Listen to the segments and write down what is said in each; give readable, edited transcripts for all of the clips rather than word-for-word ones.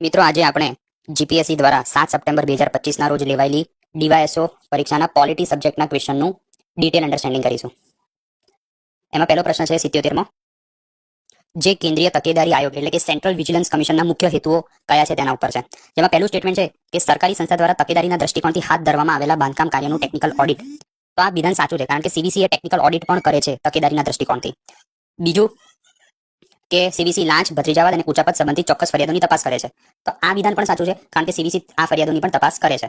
મિત્રો આજે આપણે જીપીએસસી દ્વારા 7 સપ્ટેમ્બર 2025 ના રોજ લેવાયેલી ડીવાયએસઓ પરીક્ષાના પોલિટી સબ્જેક્ટના ક્વેશ્ચનનું ડિટેલ અન્ડરસ્ટેન્ડિંગ કરીશું. એમાં પહેલો પ્રશ્ન છે 77મો, જે કેન્દ્રીય તકેદારી આયોગ એટલે કે સેન્ટ્રલ વિજિલન્સ કમિશનના મુખ્ય હેતુઓ કયા છે તેના ઉપર છે. જેમાં પહેલું સ્ટેટમેન્ટ છે કે સરકારી સંસ્થા દ્વારા તકેદારીના દ્રષ્ટિકોણથી હાથ ધરવામાં આવેલા બાંધકામ કાર્યનું ટેકનિકલ ઓડિટ. તો આ વિધાન સાચું છે, કારણ કે સીવીસી એ ટેકનિકલ ઓડિટ પણ કરે છે તકેદારીના દ્રષ્ટિકોણથી. બીજું કે સીવીસી લાંચ, ભત્રીજાવાદ અને ઉચાપત સંબંધિત ચોક્કસ ફરિયાદોની તપાસ કરે છે. તો આ વિધાન પણ સાચું છે, કારણ કે સીવીસી આ ફરિયાદોની પણ તપાસ કરે છે.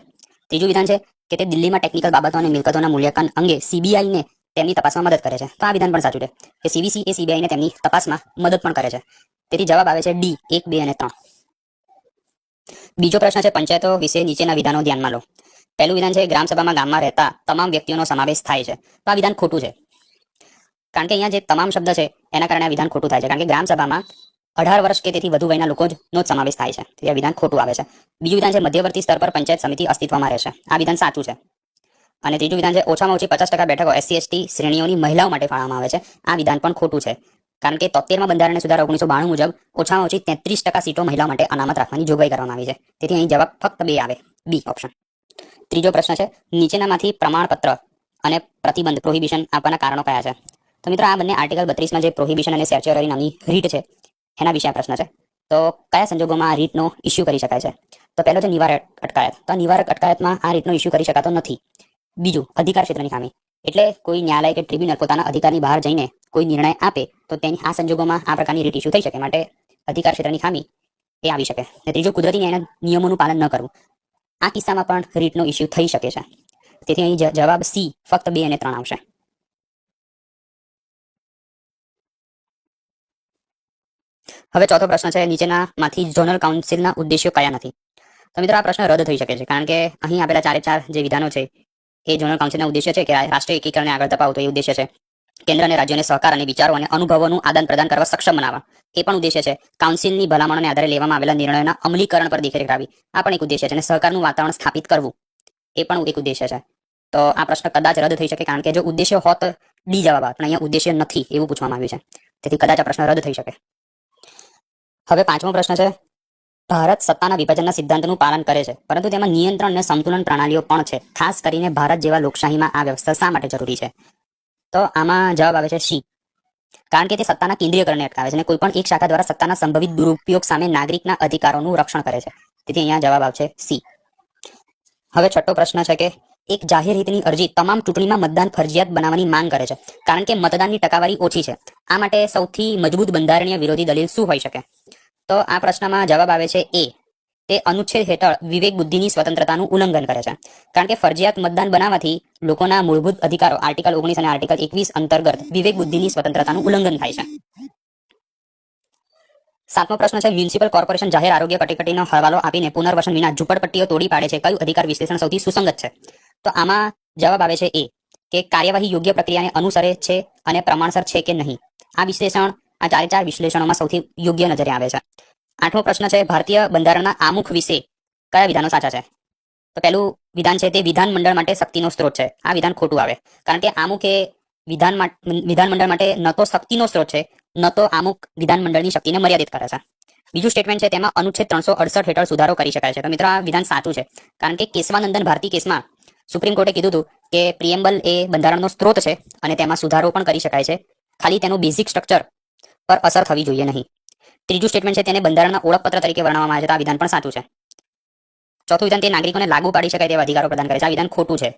ત્રીજું વિધાન છે કે તે દિલ્હીમાં ટેકનિકલ બાબતો અને મિલકતોના મૂલ્યાંકન અંગે સીબીઆઈને તેમની તપાસમાં મદદ કરે છે. તો આ વિધાન પણ સાચું છે કે સીવીસી એ સીબીઆઈને તેમની તપાસમાં મદદ પણ કરે છે. તેથી જવાબ આવે છે ડી 1, 2 અને 3. બીજો પ્રશ્ન છે પંચાયતો વિશે નીચેના વિધાનો ધ્યાનમાં લો. પહેલું વિધાન છે ગ્રામસભામાં ગામમાં રહેતા તમામ વ્યક્તિઓનો સમાવેશ થાય છે. તો આ વિધાન ખોટું છે, કારણ કે અહીંયા જે તમામ શબ્દ છે એના કારણે આ વિધાન ખોટું થાય છે, કારણ કે ગ્રામસભામાં 18 વર્ષ કે તેથી વધુ વયના લોકો નો સમાવેશ થાય છે. તેથી આ વિધાન ખોટું આવે છે. બીજું વિધાન છે મધ્યવર્તી સ્તર પર પંચાયત સમિતિ અસ્તિત્વમાં રહેશે. આ વિધાન સાચું છે. અને ત્રીજું વિધાન છે ઓછામાં ઓછી 50% બેઠકો એસસી એસટી શ્રેણીઓની મહિલાઓ માટે ફાળવવામાં આવે છે. આ વિધાન પણ ખોટું છે, કારણ કે 73માં બંધારણીય સુધારા 1992 મુજબ ઓછામાં ઓછી 33% સીટો મહિલાઓ માટે અનામત રાખવાની જોગવાઈ કરવામાં આવી છે. તેથી અહીં જવાબ ફક્ત 2 આવે, બી ઓપ્શન. ત્રીજો પ્રશ્ન છે નીચેનામાંથી પ્રમાણપત્ર અને પ્રતિબંધ પ્રોહિબિશન આપવાના કારણો કયા છે. તો મિત્રો આ બંને આર્ટિકલ 32માં જે પ્રોહિબિશન અને સેર્ચ્યોરી નામની રીટ છે એના વિશે આ પ્રશ્ન છે. તો કયા સંજોગોમાં આ રીટનો ઇસ્યુ કરી શકાય છે. તો પહેલો છે નિવારક અટકાયત. તો નિવારક અટકાયતમાં આ રીટનો ઇસ્યુ કરી શકાતો નથી. બીજું અધિકાર ક્ષેત્રની ખામી, એટલે કોઈ ન્યાયાલય કે ટ્રિબ્યુનલ પોતાના અધિકારની બહાર જઈને કોઈ નિર્ણય આપે તો તેની આ સંજોગોમાં આ પ્રકારની રીટ ઇસ્યુ થઈ શકે, માટે અધિકાર ક્ષેત્રની ખામી એ આવી શકે. અને ત્રીજું કુદરતી ન્યાયના નિયમોનું પાલન ન કરવું. આ કિસ્સામાં પણ રીટનો ઇસ્યુ થઈ શકે છે. તેથી અહીં જવાબ સી ફક્ત 2 અને 3 આવશે. હવે ચોથો પ્રશ્ન છે નીચેનામાંથી ઝોનલ કાઉન્સિલના ઉદ્દેશ્યો કયા નથી. તો મિત્રો આ પ્રશ્ન રદ થઈ શકે છે, કારણ કે અહીં આપેલા 4 જે વિધાનો છે એ ઝોનલ કાઉન્સિલના ઉદ્દેશ્ય છે કે રાષ્ટ્રીય એકીકરણને આગળ ધપાવવું, તો એ ઉદ્દેશ્ય છે. કેન્દ્ર અને રાજ્યોને સહકાર અને વિચારો અને અનુભવોનું આદાન પ્રદાન કરવા સક્ષમ બનાવવા, એ પણ ઉદ્દેશ્ય છે. કાઉન્સિલની ભલામણોને આધારે લેવામાં આવેલા નિર્ણયોના અમલીકરણ પર દેખરેખ રાખવી, આ પણ એક ઉદ્દેશ્ય છે. અને સહકારનું વાતાવરણ સ્થાપિત કરવું, એ પણ એક ઉદ્દેશ્ય છે. તો આ પ્રશ્ન કદાચ રદ થઈ શકે, કારણ કે જો ઉદ્દેશ્ય હોત ડી જવાબ આવે, પણ અહીંયા ઉદ્દેશ્ય નથી એવું પૂછવામાં આવ્યું છે. તેથી કદાચ આ પ્રશ્ન રદ થઈ શકે. હવે 5મો પ્રશ્ન છે ભારત સત્તાના વિભાજનના સિદ્ધાંતનું પાલન કરે છે, પરંતુ તેમાં નિયંત્રણ અને સંતુલન પ્રણાલીઓ પણ છે. ખાસ કરીને ભારત જેવા લોકશાહીમાં આ વ્યવસ્થા શા માટે જરૂરી છે. તો આમાં જવાબ આવે છે સી, કારણ કે તે સત્તાના કેન્દ્રીયકરણને અટકાવે છે અને કોઈ પણ એક શાખા દ્વારા સત્તાના સંભવિત દુરુપયોગ સામે નાગરિકના અધિકારોનું રક્ષણ કરે છે. તેથી અહીંયા જવાબ આવશે સી. હવે 6થો પ્રશ્ન છે કે એક જાહેર હિતની અરજી તમામ ચૂંટણીમાં મતદાન ફરજિયાત બનાવવાની માંગ કરે છે, કારણ કે મતદાનની ટકાવારી ઓછી છે. આ માટે સૌથી મજબૂત બંધારણીય વિરોધી દલીલ શું હોઈ શકે. તો આ પ્રશ્નમાં જવાબ આવે છે એ, તે અનુચ્છેદ હેઠળ વિવેક બુદ્ધિની સ્વતંત્રતાનું ઉલ્લંઘન કરે છે, કારણ કે ફરજિયાત મતદાન બનાવવાથી લોકોના મૂળભૂત અધિકારો આર્ટિકલ 19 અને આર્ટિકલ 21 અંતર્ગત વિવેક બુદ્ધિની સ્વતંત્રતાનું ઉલ્લંઘન થાય છે. 7મો પ્રશ્ન છે મ્યુનિસિપલ કોર્પોરેશન જાહેર આરોગ્ય કટોકટીનો હવાલો આપીને પુનર્વસન વિના ઝૂંપડપટ્ટીઓ તોડી પાડે છે. કયું અધિકાર વિશ્લેષણ સૌથી સુસંગત છે. તો આમાં જવાબ આવે છે એ, કે કાર્યવાહી યોગ્ય પ્રક્રિયાને અનુસરે છે અને પ્રમાણસર છે કે નહીં. આ વિશ્લેષણ આ 4 વિશ્લેષણોમાં સૌથી યોગ્ય નજરે આવે છે. 8મો પ્રશ્ન છે ભારતીય બંધારણના આમુખ વિશે કયા વિધાનો સાચા છે. તો પહેલું વિધાન છે તે વિધાનમંડળ માટે શક્તિનો સ્ત્રોત છે. આ વિધાન ખોટું આવે, કારણ કે આમુખ એ વિધાનમંડળ માટે ન તો શક્તિનો સ્ત્રોત છે, ન તો આમુખ વિધાનમંડળની શક્તિને મર્યાદિત કરે છે. બીજું સ્ટેટમેન્ટ છે તેમાં અનુચ્છેદ 368 હેઠળ સુધારો કરી શકાય છે. તો મિત્રો આ વિધાન સાચું છે, કારણ કે કેશવાનંદન ભારતી કેસમાં સુપ્રીમ કોર્ટે કીધું હતું કે પ્રિએમ્બલ એ બંધારણનો સ્ત્રોત છે અને તેમાં સુધારો પણ કરી શકાય છે, ખાલી તેનું બેઝિક સ્ટ્રક્ચર પર અસર થવી જોઈએ નહીં. ત્રીજું સ્ટેટમેન્ટ છે તેને બંધારણના ઓળખપત્ર તરીકે વર્ણવવામાં આવે છે. તો આ વિધાન પણ સાચું છે. ચોથું વિધાન તે નાગરિકોને લાગુ પાડી શકાય તેવા અધિકારો પ્રદાન કરે છે. આ વિધાન ખોટું છે,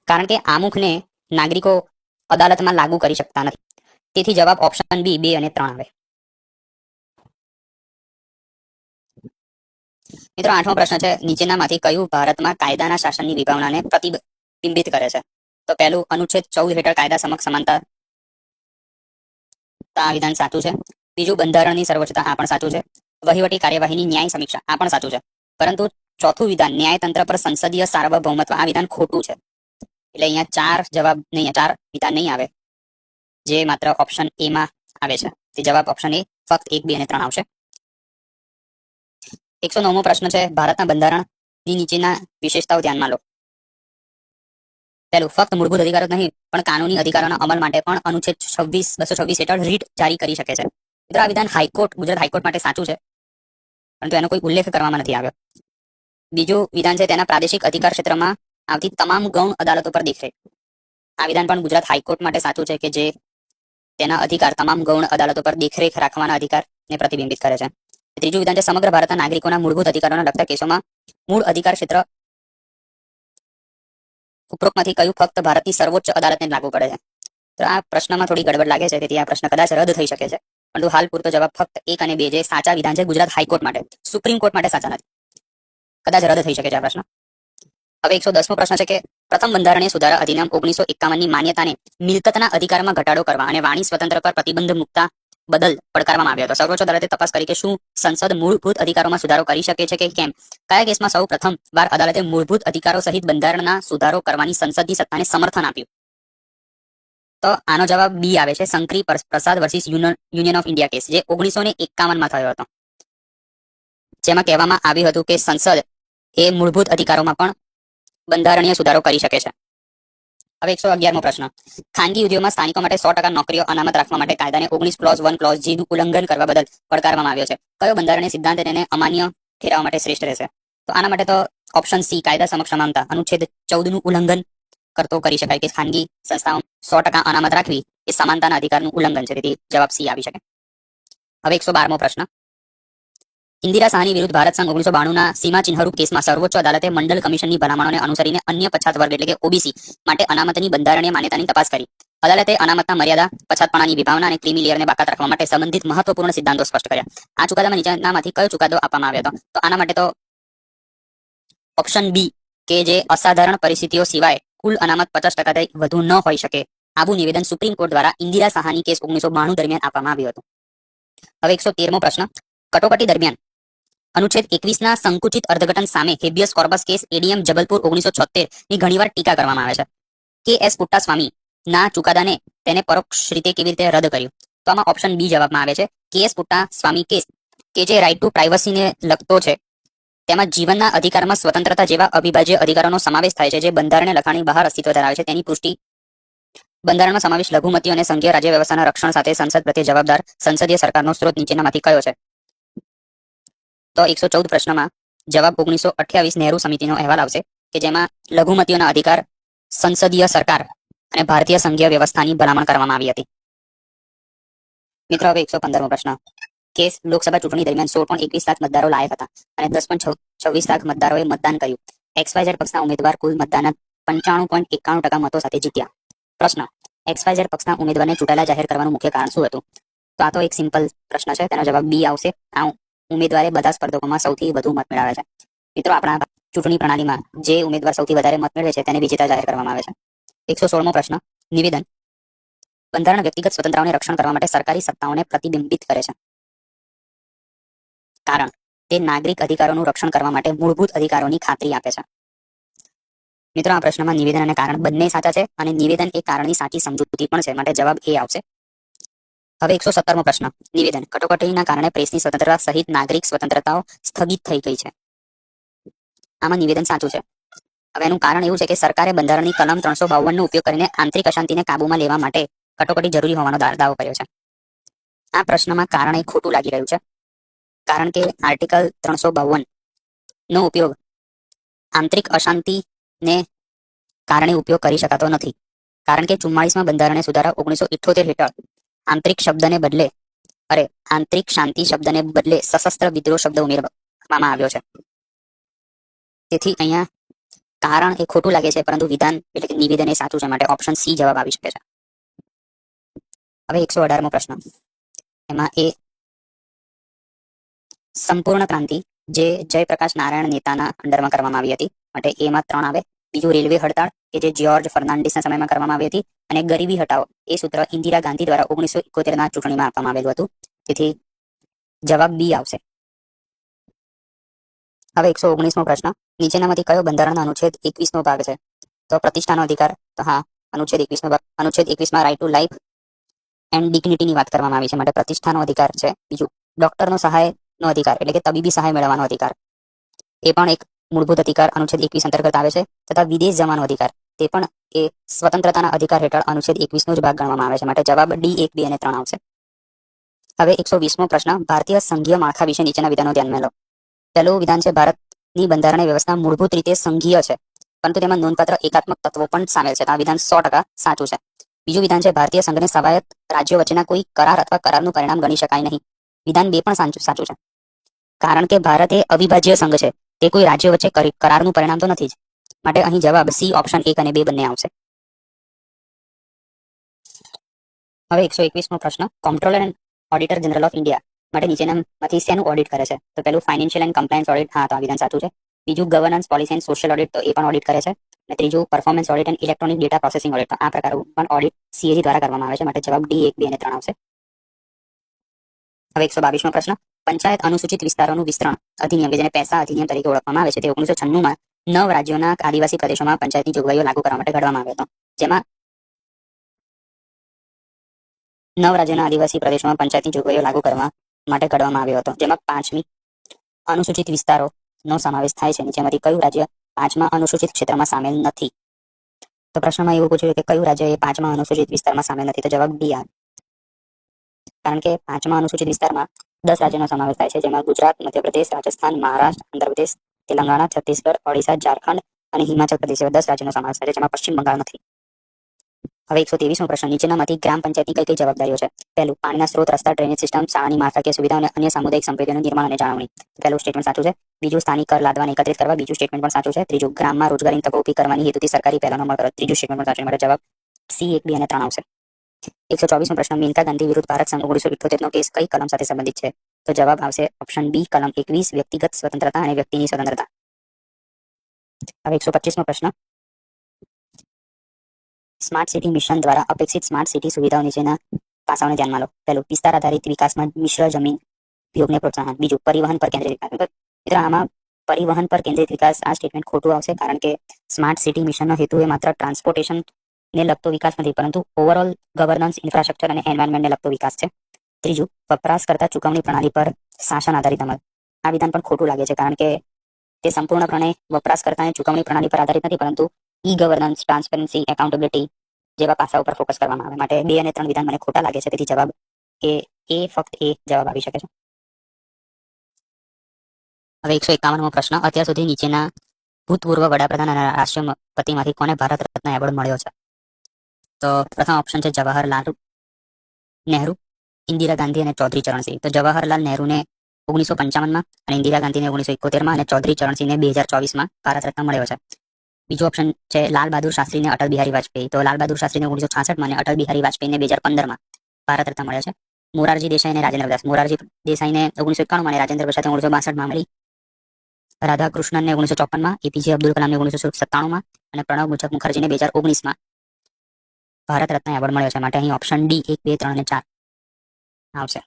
કારણ કે આમુખને નાગરિકો અદાલતમાં લાગુ કરી શકતા નથી. તેથી જવાબ ઓપ્શન બી 2 અને 3 આવે. મિત્રો 8મો પ્રશ્ન છે નીચેનામાંથી કયું ભારતમાં કાયદાના શાસનની વિભાવનાને પ્રતિબિંબિત કરે છે. તો પહેલું અનુચ્છેદ 14 હેઠળ કાયદા સમક્ષ સમાનતા, આ વિધાન સાચું છે. બીજું બંધારણની સર્વોચ્ચતા, આ પણ સાચું છે. વહીવટી કાર્યવાહીની ન્યાય સમીક્ષા, આ પણ સાચું છે. પરંતુ ચોથું વિધાન ન્યાયતંત્ર પર સંસદીય સાર્વભૌમત્વ, આ વિધાન ખોટું છે. એટલે અહીંયા 4 જવાબ નહીં, 4 વિધાન નહીં આવે, જે માત્ર ઓપ્શન એ માં આવે છે. તે જવાબ ઓપ્શન એ ફક્ત 1, 2 અને 3 આવશે. 109મો પ્રશ્ન છે ભારતના બંધારણની નીચેના વિશેષતાઓ ધ્યાનમાં લો. પહેલું ફક્ત મૂળભૂત અધિકારો જ નહીં પણ કાનૂની અધિકારોના અમલ માટે પણ અનુચ્છેદ 226 હેઠળ રીટ જારી કરી શકે છે. મિત્રો આ વિધાન હાઈકોર્ટ, ગુજરાત હાઈકોર્ટ માટે સાચું છે, પરંતુ એનો કોઈ ઉલ્લેખ કરવામાં નથી આવ્યો. બીજું વિધાન છે તેના પ્રાદેશિક અધિકાર ક્ષેત્રમાં આવતી તમામ ગૌણ અદાલતો પર દેખરેખ. આ વિધાન પણ ગુજરાત હાઈકોર્ટ માટે સાચું છે કે જે તેના અધિકાર તમામ ગૌણ અદાલતો પર દેખરેખ રાખવાના અધિકારને પ્રતિબિંબિત કરે છે. ત્રીજું વિધાન છે સમગ્ર ભારતના નાગરિકોના મૂળભૂત અધિકારોને લગતા કેસોમાં મૂળ અધિકાર ક્ષેત્ર ઉપરોક્તમાંથી કયું ફક્ત ભારતની સર્વોચ્ચ અદાલતને લાગુ પડે છે? તો આ પ્રશ્નમાં થોડી ગડબડ લાગે છે, તેથી આ પ્રશ્ન કદાચ રદ થઈ શકે છે. પરંતુ હાલ પૂરતો જવાબ ફક્ત 1 અને 2 જે સાચા વિધાન છે ગુજરાત હાઈકોર્ટ માટે, સુપ્રીમ કોર્ટ માટે સાચા નથી. કદાચ રદ થઈ શકે છે આ પ્રશ્ન. હવે 110મો પ્રશ્ન છે કે પ્રથમ બંધારણીય સુધારા અધિનિયમ 1951ની માન્યતાને મિલકતના અધિકારમાં ઘટાડો કરવા અને વાણી સ્વતંત્ર પર પ્રતિબંધ મૂકતા બદલ પડકારવામાં આવ્યો હતો. સર્વોચ્ચ અદાલતે તપાસ કરી કે શું સંસદ મૂળભૂત અધિકારોમાં સુધારો કરી શકે છે કે કેમ. કયા કેસમાં સૌ પ્રથમ વાર અદાલતે મૂળભૂત અધિકારો સહિત બંધારણના સુધારો કરવાની સંસદની સત્તાને સમર્થન આપ્યું? તો આનો જવાબ બી આવે છે, શંકરી પ્રસાદ versus union of India case, જે 1951માં થયો હતો, જેમાં કહેવામાં આવ્યું હતું કે સંસદ એ મૂળભૂત અધિકારોમાં પણ બંધારણીય સુધારો કરી શકે છે. હવે 111મો પ્રશ્ન, ખાનગી ઉદ્યોગમાં સ્થાનિકો માટે 100% નોકરીઓ અનામત રાખવા માટે કાયદાને 19 ક્લોઝ 1 ક્લોઝ G નું ઉલ્લંઘન કરવા બદલ પડકારવામાં આવ્યો છે. કયો બંધારણીય સિદ્ધાંત તેને અમાન્ય ઠેરવવા માટે શ્રેષ્ઠ રહેશે? તો આના માટે તો ઓપ્શન સી, કાયદા સમક્ષ સમાનતા, અનુચ્છેદ 14 નું ઉલ્લંઘન કરતો કરી શકાય કે ખાનગી સંસ્થાઓ 100% અનામત રાખવી એ સમાનતાના અધિકારનું ઉલ્લંઘન છે, તેથી જવાબ સી આવી શકે. હવે 112મો પ્રશ્ન, ઇન્દિરા સાહની વિરુદ્ધ ભારત સંઘ 1992ના સીમા ચિહ્નરૂપ કેસમાં સર્વોચ્ચ અદાલતે મંડલ કમિશનની ભલામણોને અનુસરીને અન્ય પછાત વર્ગ એટલે કે ઓબીસી માટે અનામતની બંધારણીય માન્યતાની તપાસ કરી. અદાલતે અનામતના મર્યાદા, પછાતપણાની વિભાવના અને ક્રીમી લેયરને બાકાત રાખવા માટે સંબંધિત મહત્વપૂર્ણ સિદ્ધાંતો સ્પષ્ટ કર્યા. આ ચુકાદામાં નીચેનામાંથી કયો ચુકાદો આપવામાં આવ્યો હતો? તો આના માટે તો ઓપ્શન બી, કે જે અસાધારણ પરિસ્થિતિઓ સિવાય કુલ અનામત 50%થી વધુ ન હોઈ શકે, આવું નિવેદન સુપ્રીમ કોર્ટ દ્વારા ઇન્દિરા સાહાની કેસ 1992 દરમિયાન આપવામાં આવ્યું હતું. હવે 113મો પ્રશ્ન, કટોકટી દરમિયાન અનુચ્છેદ 21ના સંકુચિત અર્થઘટન સામે habeas corpus case ADM Jabalpur 1976 ની ઘણીવાર ટીકા કરવામાં આવે છે. કે એસ પુટ્ટાસ્વામી ના ચુકાદાને તેને પરોક્ષ રીતે કેવી રીતે રદ કર્યું? તો આમાં ઓપ્શન બી જવાબમાં આવે છે, કે એસ પુટ્ટાસ્વામી કેસ કે જે રાઇટ ટુ પ્રાઇવસીને લગતો છે, તેમાં જીવનના અધિકારમાં સ્વતંત્રતા જેવા અવિભાજ્ય અધિકારોનો સમાવેશ થાય છે જે બંધારણીય લખાણની બહાર અસ્તિત્વ ધરાવે છે. તેની પુષ્ટિ બંધારણમાં સમાવેશ લઘુમતીઓ અને સંઘીય રાજ્ય વ્યવસ્થાના રક્ષણ સાથે સંસદ પ્રત્યે જવાબદાર સંસદીય સરકારનો સ્ત્રોત નીચેનામાંથી કયો છે? તો 114 પ્રશ્નમાં જવાબ 1928 નહેરુ સમિતિનો અહેવાલ આવશે કે જેમાં લઘુમતીઓના અધિકાર, સંસદીય સરકાર અને ભારતીય સંઘીય વ્યવસ્થાની ભલામણ કરવામાં આવી હતી. મિત્રો હવે 115મો પ્રશ્ન, કેસ લોકસભા ચૂંટણી દરમિયાન 16.21 લાખ મતદારો લાયક હતા અને 10.26 લાખ મતદારોએ મતદાન કર્યું. XYZ પક્ષના ઉમેદવાર કુલ મતદાનના 95.91% મતો સાથે જીત્યા. પ્રશ્ન, XYZ પક્ષના ઉમેદવારને ચૂંટાયેલા જાહેર કરવાનું મુખ્ય કારણ શું હતું? તો આ તો એક સિમ્પલ પ્રશ્ન છે, તેનો જવાબ બી આવશે. આ ઉમેદવારે બધા સ્પર્ધકોમાં સૌથી વધુ મત મેળવ્યા છે. મિત્રો આપણા ચૂંટણી પ્રણાલીમાં જે ઉમેદવાર સૌથી વધારે મત મેળવે છે તેને વિજેતા જાહેર કરવામાં આવે છે. 116મો પ્રશ્ન, નિવેદન બંધારણ વ્યક્તિગત સ્વતંત્રતાઓને રક્ષણ કરવા માટે સરકારી સત્તાઓને પ્રતિબિંબિત કરે છે. કારણ, તે નાગરિક અધિકારોનું રક્ષણ કરવા માટે મૂળભૂત અધિકારોની ખાતરી આપે છે. મિત્રો આ પ્રશ્નમાં નિવેદન અને કારણ બંને સાચા છે અને નિવેદન એ કારણની સાચી સમજૂતી પણ છે, માટે જવાબ એ આવશે. હવે 117મો પ્રશ્ન, નિવેદન કટોકટીના કારણે પ્રેસની સ્વતંત્રતા સહિત નાગરિક સ્વતંત્રતાઓ સ્થગિત થઈ ગઈ છે. આમાં નિવેદન સાચું છે. હવે એનું કારણ એવું છે કે સરકારે બંધારણની કલમ 352નો ઉપયોગ કરીને આંતરિક અશાંતિને કાબૂમાં લેવા માટે કટોકટી જરૂરી હોવાનો દાવો કર્યો છે. આ પ્રશ્નમાં કારણ એ ખોટું લાગી રહ્યું છે, કારણ કે આર્ટિકલ 352નો ઉપયોગ આંતરિક અશાંતિને કારણે ઉપયોગ કરી શકાતો નથી, કારણ કે 44મા બંધારણીય સુધારા 1978 હેઠળ આંતરિક શાંતિ શબ્દને બદલે સશસ્ત્ર વિદ્રોહ શબ્દ ઉમેરવામાં આવ્યો છે. તેથી અહીંયા કારણ એ ખોટું લાગે છે, પરંતુ વિધાન એટલે કે નિવેદન એ સાચું છે, માટે ઓપ્શન સી જવાબ આવી શકે છે. હવે 118મો પ્રશ્ન, એમાં એ સંપૂર્ણ ક્રાંતિ જે જયપ્રકાશ નારાયણ નેતાના અંડરમાં કરવામાં આવી હતી, માટે એમાં 3 આવે. બીજું રેલવે હડતાળ કે જે જ્યોર્જ ફર્નાન્ડિસના સમયમાં કરવામાં આવી હતી, અને ગરીબી હટાવો એ સૂત્ર ઇન્દિરા ગાંધી દ્વારા 1971ના ચૂંટણીમાં આપવામાં આવેલું હતું, તેથી જવાબ બી આવશે. હવે 119મો પ્રશ્ન, નીચેનામાંથી કયો બંધારણના અનુચ્છેદ 21નો ભાગ છે? તો પ્રતિષ્ઠાનો અધિકાર, તો હા અનુચ્છેદ 21નો ભાગ. અનુચ્છેદ 21માં રાઇટ ટુ લાઈફ એન્ડ ડિગ્નિટીની વાત કરવામાં આવી છે, માટે પ્રતિષ્ઠાનો અધિકાર છે. બીજું ડોક્ટરનો સહાયનો અધિકાર એટલે કે તબીબી સહાય મેળવવાનો અધિકાર, એ પણ એક મૂળભૂત અધિકાર અનુચ્છેદ 21 અંતર્ગત આવે છે, તથા વિદેશ જવાનો અધિકાર તે પણ એ સ્વતંત્રતાના અધિકાર હેઠળ અનુચ્છેદ 21નો જ ભાગ ગણવામાં આવે છે, માટે જવાબ ડી 1, 2 અને 3 આવશે. હવે 120મો પ્રશ્ન, ભારતીય સંઘીય માળખા વિશે નીચેના વિધાનો ધ્યાનમાં લો. પહેલું વિધાન છે ભારતની બંધારણીય વ્યવસ્થા મૂળભૂત રીતે સંઘીય છે, પરંતુ તેમાં નોંધપાત્ર એકાત્મક તત્વો પણ સામેલ છે. તો આ વિધાન 100% સાચું છે. બીજું વિધાન છે ભારતીય સંઘને સ્વાયત્ત રાજ્યો વચ્ચેના કોઈ કરાર અથવા કરારનું પરિણામ ગણી શકાય નહીં. વિધાન 2 પણ સાચું છે, કારણ કે ભારત એ અવિભાજ્ય સંઘ છે. તે કોઈ રાજ્ય વચ્ચે કરારનું પરિણામ તો નથી જ. માટે અહીં જવાબ સી ઓપ્શન 1 અને 2 બંને આવશે. હવે 121મો પ્રશ્ન, કોમ્પ્ટ્રોલર and auditor general of India માટે નીચેનામાંથી શેનું ઓડિટ કરે છે? તો પહેલું ફાઇનાન્શિયલ એન્ડ કમ્પ્લાયન્સ ઓડિટ, હા તો આ વિધાન સાચું છે. બીજું governance policy and social audit, તો એ પણ ઓડિટ કરે છે. અને ત્રીજું performance audit and electronic data processing audit, તો આ પ્રકારનું પણ ઓડિટ સીએજી દ્વારા કરવામાં આવે છે. માટે જવાબ ડી 1, 2 અને 3 આવશે. હવે 122મો પ્રશ્ન, પંચાયત અનુસૂચિત વિસ્તારોનું વિસ્તરણ અધિનિયમ, કે જેને પૈસા અધિનિયમ તરીકે ઓળખવામાં આવે છે, તે 1996માં 9 રાજ્યોના આદિવાસી પ્રદેશોમાં પંચાયતની જોગવાઈઓ લાગુ કરવા માટે ઘડવામાં આવ્યો હતો. જેમાં 9 રાજ્યોના આદિવાસી પ્રદેશોમાં પંચાયતની જોગવાઈઓ લાગુ કરવા માટે ઘડવામાં આવ્યો હતો. જેમાં 5મી અનુસૂચિત વિસ્તારોનો સમાવેશ થાય છે. જેમાંથી કયું રાજ્ય 5મા અનુસૂચિત ક્ષેત્રમાં સામેલ નથી? તો પ્રશ્નમાં એવું પૂછ્યું કે કયું રાજ્ય એ 5મા અનુસૂચિત વિસ્તારમાં સામેલ નથી? તો જવાબ ડી આવે, કારણ કે 5મા અનુસૂચિત વિસ્તારમાં 10 રાજ્યોનો સમાવેશ થાય છે. જેમાં ગુજરાત, મધ્યપ્રદેશ, રાજસ્થાન, મહારાષ્ટ્ર, આંધ્રપ્રદેશ, તેલંગાણા, છત્તીસગઢ, ઓડિશા, ઝારખંડ અને હિમાચલ પ્રદેશ એવા 10 રાજ્યોનો સમાવેશ થાય છે, જેમાં પશ્ચિમ બંગાળ નથી. હવે 123મો પ્રશ્ન, નીચેનામાંથી ગ્રામ પંચાયતની કઈ કઈ જવાબદારીઓ છે? પહેલું, પાણીના સ્ત્રોત, રસ્તા, ડ્રેનેજ સિસ્ટમ, શાળાની માળખાકીય સુવિધાઓ અને અન્ય સામુદાયિક સંપત્તિઓનું નિર્માણ અને જાળવણી. પહેલું સ્ટેટમેન્ટ સાચું છે. બીજું, સ્થાનિક કર લાદવાને એકત્રિત કરવા, બીજું સ્ટેટમેન્ટ પણ સાચું છે. ત્રીજું, ગ્રામમાં રોજગારીની તકો ઊભી કરવાની હેતુથી સરકારી પહેલોનો અમલ કરો, ત્રીજું સ્ટેટમેન્ટ પણ સાચું છે. માટે જવાબ સી 1, 2 અને 3 આવશે. 124મો પ્રશ્ન, મેનકા ગાંધી વિરુદ્ધ ભારત સંઘ 1978નો કેસ કઈ કલમ સાથે સંબંધિત છે? તો જવાબ આવશે ઓપ્શન બી, કલમ 21, વ્યક્તિગત સ્વતંત્રતા અને વ્યક્તિની સ્વતંત્રતા. હવે 125મો પ્રશ્ન, સ્માર્ટ સિટી મિશન દ્વારા અપેક્ષિત સ્માર્ટ સિટી સુવિધાઓ નીચેના પાસાઓને ધ્યાનમાં લો. પહેલું, વિસ્તાર આધારિત વિકાસમાં મિશ્ર જમીન ઉપયોગને પ્રોત્સાહન. બીજું, પરિવહન પર કેન્દ્રિત વિકાસ. મિત્રો આમાં પરિવહન પર કેન્દ્રિત વિકાસ આ સ્ટેટમેન્ટ ખોટું આવશે, કારણ કે સ્માર્ટ સિટી મિશનનો હેતુ એ માત્ર ટ્રાન્સપોર્ટેશનને લગતો વિકાસ નથી, પરંતુ ઓવરઓલ ગવર્નન્સ, ઇન્ફ્રાસ્ટ્રક્ચર અને એન્વાયરમેન્ટને લગતો વિકાસ છે. ત્રીજું, વપરાશકર્તા ચૂકવણી પ્રણાલી પર શાસન આધારિત અમલ. આ વિધાન પણ ખોટું લાગે છે, કારણ કે તે સંપૂર્ણપણે વપરાશકર્તાની ચૂકવણી પ્રણાલી પર આધારિત નથી, પરંતુ ઈ ગવર્નન્સ, ટ્રાન્સપરન્સી, એકાઉન્ટેબિલિટી જેવા પાસાઓ પર ફોકસ કરવામાં આવે. માટે 2 અને 3 વિધાન મને ખોટા લાગે છે. તેથી જવાબ ફક્ત એ જવાબ આવી શકે છે. હવે 151મો પ્રશ્ન, અત્યાર સુધી નીચેના ભૂતપૂર્વ વડાપ્રધાન અને રાષ્ટ્રપતિમાંથી કોને ભારત રત્ન એવોર્ડ મળ્યો છે? તો પ્રથમ ઓપ્શન છે જવાહરલાલ નહેરુ, ઇન્દિરા ગાંધી અને ચૌધરી ચરણસિંહ. તો જવાહરલાલ નહેરુને 1955માં અને ઇન્દિરા ગાંધીને 1971માં અને ચૌધરી ચરણસિંહને 2024માં ભારત રત્ન મળ્યો છે. બીજો ઓપ્શન છે લાલ બહાદુર શાસ્ત્રી અને અટલ બિહારી વાજપેયી. તો લાલ બહાદુર શાસ્ત્રીને 1966માં અને અટલ બિહારી વાજપેયીને 2015માં ભારત રત્ન મળ્યો છે. મોરારજી દેસાઈ અને રાજેન્દ્ર પ્રસાદ. મોરારજી દેસાઈને 1991માં અને રાજેન્દ્ર પ્રસાદને 1962માં મળી. રાધાકૃષ્ણનને 1954માં, એપીજે અબ્દુલ કલામને 1997માં અને પ્રણવ મુખર્જીને 2019માં ભારત રત્ન એવોર્ડ મળ્યો છે. માટે અહીં ઓપ્શન ડી 1, 2, 3 અને 4 આવશે.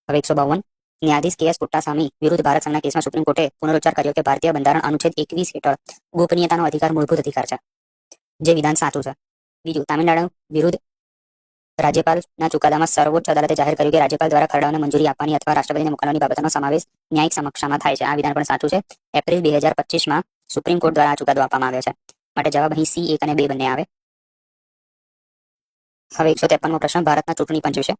હવે 152, ન્યાયાધીશ કે એસ પુટ્ટાસ્વામી વિરુદ્ધ ભારત સંઘના કેસમાં સુપ્રીમ કોર્ટે પુનરુચ્ચાર કર્યો કે ભારતીય બંધારણ અનુચ્છેદ 21 હેઠળ ગોપનીયતાનો અધિકાર મૂળભૂત અધિકાર છે, જે વિધાન સાચું છે. બીજું, તામિલનાડુ વિરુદ્ધ રાજ્યપાલના ચુકાદામાં સર્વોચ્ચ અદાલતે જાહેર કર્યું કે રાજ્યપાલ દ્વારા ખરડાઓને મંજૂરી આપવાની અથવા રાષ્ટ્રપતિને મોકલવાની બાબતનો સમાવેશ ન્યાયિક સમક્ષામાં થાય છે. આ વિધાન પણ સાચું છે. એપ્રિલ 2025માં સુપ્રીમ કોર્ટ દ્વારા આ ચુકાદો આપવામાં આવ્યો છે. માટે જવાબ અહીં સી 1 અને 2 બંને આવે. હવે 153મો પ્રશ્ન, ભારતના ચૂંટણી પંચ વિશે.